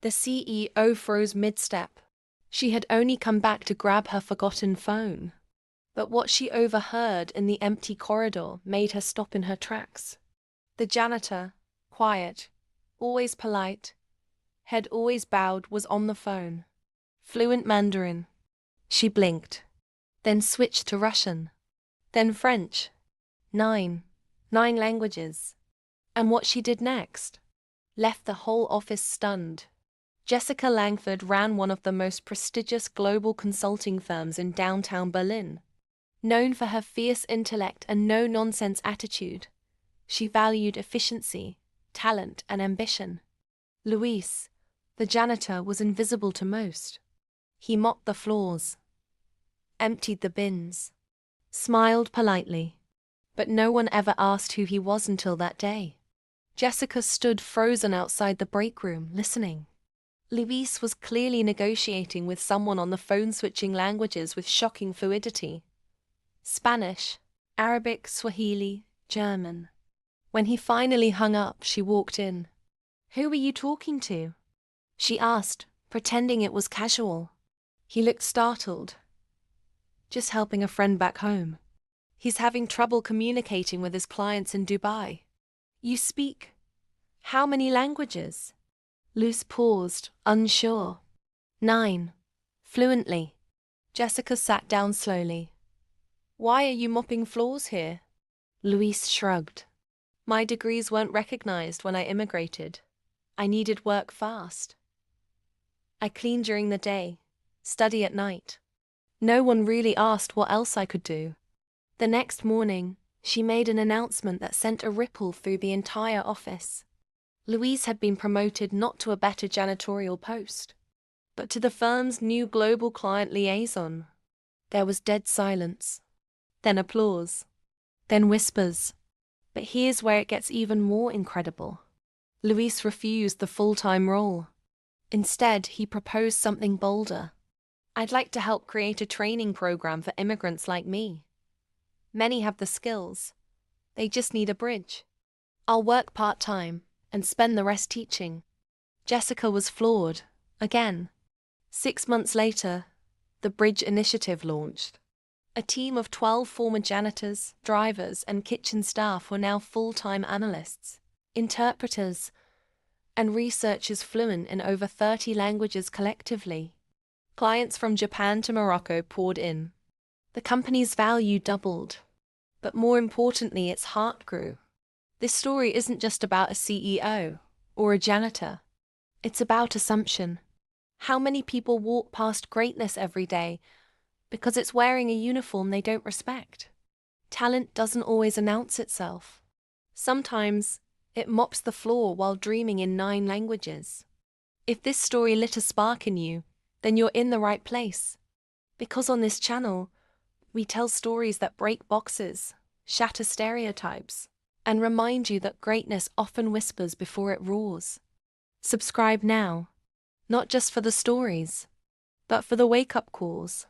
The CEO froze mid-step. She had only come back to grab her forgotten phone. But what she overheard in the empty corridor made her stop in her tracks. The janitor, quiet, always polite, head always bowed, was on the phone. Fluent Mandarin. She blinked, then switched to Russian, then French. Nine languages. And what she did next left the whole office stunned. Jessica Langford ran one of the most prestigious global consulting firms in downtown Berlin. Known for her fierce intellect and no-nonsense attitude, she valued efficiency, talent, and ambition. Luis, the janitor, was invisible to most. He mopped the floors, emptied the bins, smiled politely, but no one ever asked who he was until that day. Jessica stood frozen outside the break room, listening. Luis was clearly negotiating with someone on the phone, switching languages with shocking fluidity. Spanish, Arabic, Swahili, German. When he finally hung up, she walked in. "Who were you talking to?" she asked, pretending it was casual. He looked startled. "Just helping a friend back home. He's having trouble communicating with his clients in Dubai." "You speak how many languages?" Luis paused, unsure. 9. Fluently. Jessica sat down slowly. "Why are you mopping floors here?" Luis shrugged. "My degrees weren't recognized when I immigrated. I needed work fast. I clean during the day, study at night. No one really asked what else I could do." The next morning, she made an announcement that sent a ripple through the entire office. Luis had been promoted not to a better janitorial post, but to the firm's new global client liaison. There was dead silence, then applause, then whispers. But here's where it gets even more incredible. Luis refused the full-time role. Instead, he proposed something bolder. "I'd like to help create a training program for immigrants like me. Many have the skills. They just need a bridge. I'll work part-time and spend the rest teaching." Jessica was floored, again. 6 months later, the Bridge Initiative launched. A team of 12 former janitors, drivers, and kitchen staff were now full-time analysts, interpreters, and researchers fluent in over 30 languages collectively. Clients from Japan to Morocco poured in. The company's value doubled, but more importantly, its heart grew. This story isn't just about a CEO or a janitor. It's about assumption. How many people walk past greatness every day because it's wearing a uniform they don't respect? Talent doesn't always announce itself. Sometimes it mops the floor while dreaming in 9 languages. If this story lit a spark in you, then you're in the right place. Because on this channel, we tell stories that break boxes, shatter stereotypes, and remind you that greatness often whispers before it roars. Subscribe now, not just for the stories, but for the wake-up calls.